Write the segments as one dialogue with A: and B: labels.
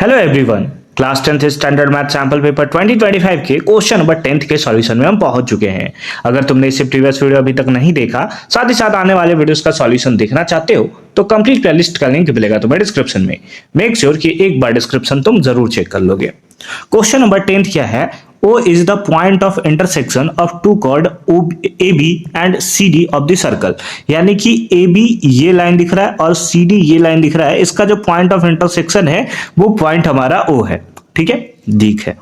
A: Hello everyone, class 10th standard math sample paper 2025 के question number 10th के solution में हम पहुंच चुके हैं। अगर तुमने इससे प्रीवियस वीडियो अभी तक नहीं देखा, साथ ही साथ आने वाले वीडियोस का सॉल्यूशन देखना चाहते हो तो कंप्लीट प्लेलिस्ट का लिंक मिलेगा तुम्हें डिस्क्रिप्शन में। मेक श्योर कि एक बार डिस्क्रिप्शन तुम जरूर चेक कर लोगे। क्वेश्चन नंबर 10th क्या है? O is the point of intersection of two chord AB and CD of the circle। यानी कि AB ये लाइन दिख रहा है और CD ये लाइन दिख रहा है। इसका जो पॉइंट ऑफ इंटरसेक्शन है वो पॉइंट हमारा O है। ठीक है, ठीक है।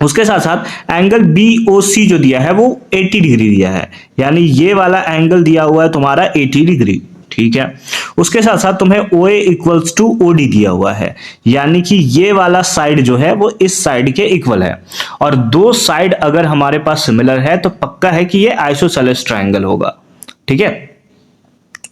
A: उसके साथ साथ एंगल BOC जो दिया है वो 80 डिग्री दिया है, यानी ये वाला एंगल दिया हुआ है तुम्हारा 80 डिग्री। ठीक है, उसके साथ साथ तुम्हें OA इक्वल्स टू OD दिया हुआ है, यानी कि ये वाला साइड जो है वो इस साइड के इक्वल है। और दो साइड अगर हमारे पास सिमिलर है तो पक्का है कि ये आइसोसेलेस ट्रायंगल होगा। ठीक है,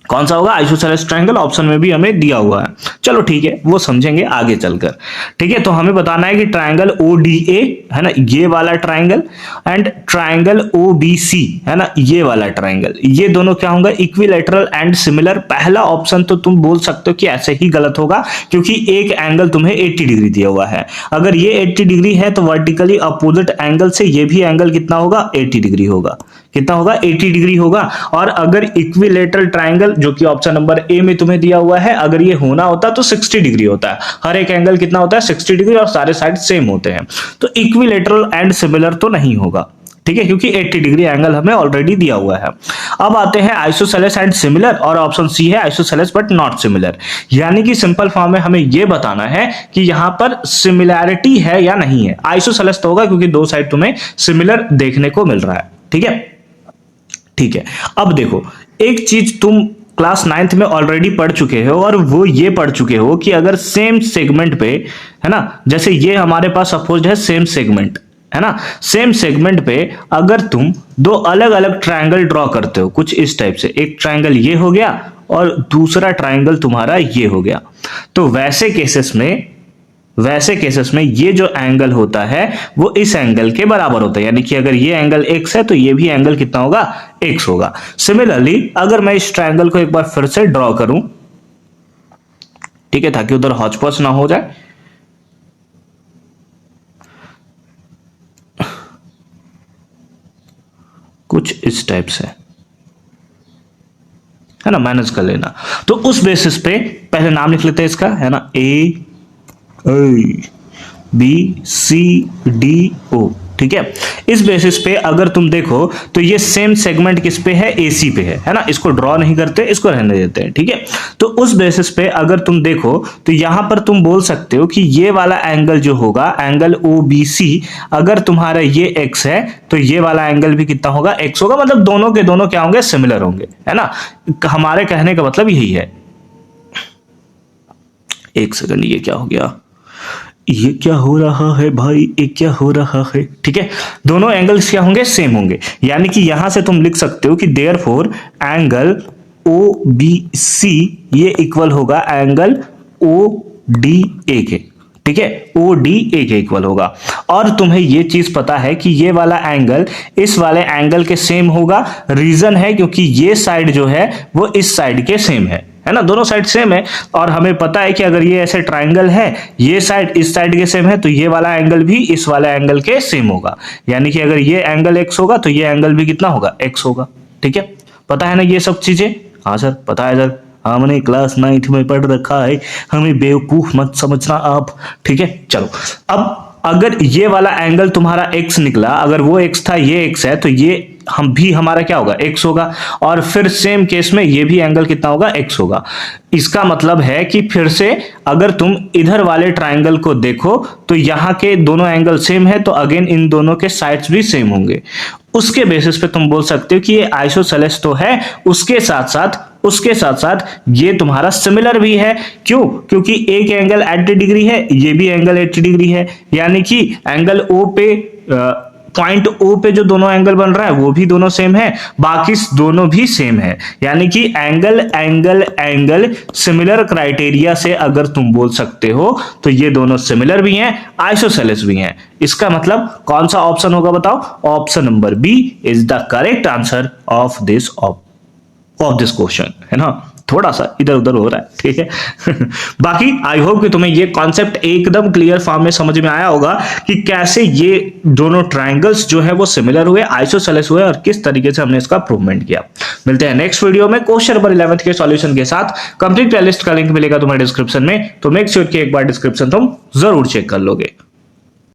A: कौन सा होगा? Isosceles triangle. ऑप्शन में भी हमें दिया हुआ है। चलो ठीक है, वो समझेंगे आगे चलकर। ठीक है, तो हमें बताना है कि ट्रायंगल ODA है ना, ये वाला ट्रायंगल, एंड ट्रायंगल OBC है ना, ये वाला ट्रायंगल, ये दोनों क्या होंगे? Equilateral and similar. पहला ऑप्शन तो तुम बोल सकते हो कि ऐसे ही गलत होगा, क्योंकि एक एंगल तुम्हें 80 डिग्री दिया हुआ है। अगर ये 80 डिग्री है तो वर्टिकली अपोजिट एंगल से ये भी एंगल कितना होगा? 80 डिग्री होगा। कितना होगा? 80 डिग्री होगा। और अगर इक्विलैटरल ट्रायंगल जो कि ऑप्शन नंबर ए में तुम्हें दिया हुआ है, अगर ये होना होता तो 60 डिग्री होता है। हर एक एंगल कितना होता है? 60 डिग्री, और सारे साइड सेम होते हैं। तो इक्विलैटरल एंड सिमिलर तो नहीं होगा। ठीक है, क्योंकि 80 डिग्री एंगल हमें ऑलरेडी दिया हुआ है। अब आते हैं आइसोसेलेस एंड सिमिलर, और ऑप्शन सी है आइसोसेलेस बट नॉट सिमिलर। यानी कि सिंपल फॉर्म में हमें यह बताना है कि यहां पर सिमिलैरिटी है या नहीं है। आइसोसेलेस तो होगा क्योंकि दो साइड तुम्हें सिमिलर देखने को मिल रहा है। ठीक है, ठीक है। अब देखो, एक चीज तुम क्लास 9th में ऑलरेडी पढ़ चुके हो, और वो ये पढ़ चुके हो कि अगर सेम सेगमेंट पे है ना, जैसे ये हमारे पास सपोज है सेम सेगमेंट है ना, सेम सेगमेंट पे अगर तुम दो अलग अलग ट्रायंगल ड्रॉ करते हो कुछ इस टाइप से, एक ट्रायंगल ये हो गया और दूसरा ट्रायंगल तुम्हारा ये हो गया, तो वैसे केसेस में ये जो एंगल होता है वो इस एंगल के बराबर होता है। यानी कि अगर ये एंगल x है तो ये भी एंगल कितना होगा? x होगा। सिमिलरली अगर मैं इस ट्रायंगल को एक बार फिर से ड्रॉ करूं, ठीक है, ताकि उधर हॉचपॉच ना हो जाए, कुछ इस टाइप से है ना, मैनेज कर लेना। तो उस बेसिस पे पहले नाम लिख लेते हैं इसका, है ना, ABCDO। ठीक है, इस बेसिस पे अगर तुम देखो तो ये सेम सेगमेंट किस पे है? AC पे है ना। इसको ड्रॉ नहीं करते, इसको रहने देते हैं। ठीक है, तो उस बेसिस पे अगर तुम देखो तो यहां पर तुम बोल सकते हो कि ये वाला एंगल जो होगा, एंगल OBC, अगर तुम्हारा ये x है तो ये वाला एंगल भी कितना होगा? x होगा। मतलब दोनों के दोनों क्या होंगे? सिमिलर होंगे, है ना। हमारे कहने का मतलब यही है। एक सेकंड, ये क्या हो गया? ये क्या हो रहा है भाई? ये क्या हो रहा है? ठीक है, दोनों एंगल्स क्या होंगे? सेम होंगे। यानी कि यहां से तुम लिख सकते हो कि देयरफॉर एंगल OBC ये इक्वल होगा एंगल ODA के। ठीक है, ODA के इक्वल होगा। और तुम्हें ये चीज पता है कि ये वाला एंगल इस वाले एंगल के सेम होगा। रीजन है क्योंकि ये साइड जो है वो इस साइड के सेम है ना, दोनों साइड सेम है। और हमें पता है कि अगर ये ऐसे ट्रायंगल है, ये साइड इस साइड के सेम है, तो ये वाला एंगल भी इस वाले एंगल के सेम होगा। यानी कि अगर ये एंगल x होगा तो ये एंगल भी कितना होगा? x होगा। ठीक है, पता है ना ये सब चीजें? हाँ सर पता है सर, हमने क्लास 9th में पढ़ रखा है, हमें बेवकूफ मत समझना आप। ठीक है, चलो। अब अगर ये वाला एंगल तुम्हारा x निकला, अगर वो x था ये x है, तो ये हम भी हमारा क्या होगा? x होगा। और फिर सेम केस में ये भी एंगल कितना होगा? x होगा। इसका मतलब है कि फिर से अगर तुम इधर वाले ट्रायंगल को देखो तो यहां के दोनों एंगल सेम है, तो अगेन इन दोनों के साइड्स भी सेम होंगे। उसके बेसिस पे तुम बोल सकते हो कि ये आइसोसेलेस तो है, उसके साथ साथ ये तुम्हारा सिमिलर भी है। क्यों? क्योंकि एक एंगल 80 डिग्री है, ये भी एंगल 80 डिग्री है। यानी कि एंगल O पे, पॉइंट O पे जो दोनों एंगल बन रहा है वो भी दोनों सेम है, बाकी दोनों भी सेम है। यानी कि एंगल सिमिलर क्राइटेरिया से अगर तुम बोल सकते हो तो ये दोनों सिमिलर भी हैं, आइसोसेलेस भी हैं। इसका मतलब कौन सा ऑप्शन होगा बताओ? Option number B is the correct answer of this question, है ना। थोड़ा सा इधर उधर हो रहा है, ठीक है। बाकी आई होप कि तुम्हें ये कॉन्सेप्ट एकदम क्लियर फॉर्म में समझ में आया होगा कि कैसे ये दोनों ट्राइंगल्स जो है वो सिमिलर हुए, आइसोसेलेस हुए और किस तरीके से हमने इसका प्रूवमेंट किया। मिलते हैं नेक्स्ट वीडियो में क्वेश्चन नंबर 11 के सॉल्यूशन के साथ। कंप्लीट प्लेलिस्ट का लिंक मिलेगा तुम्हें डिस्क्रिप्शन में, तो मेक श्योर कि एक बार डिस्क्रिप्शन तुम जरूर चेक कर लोगे।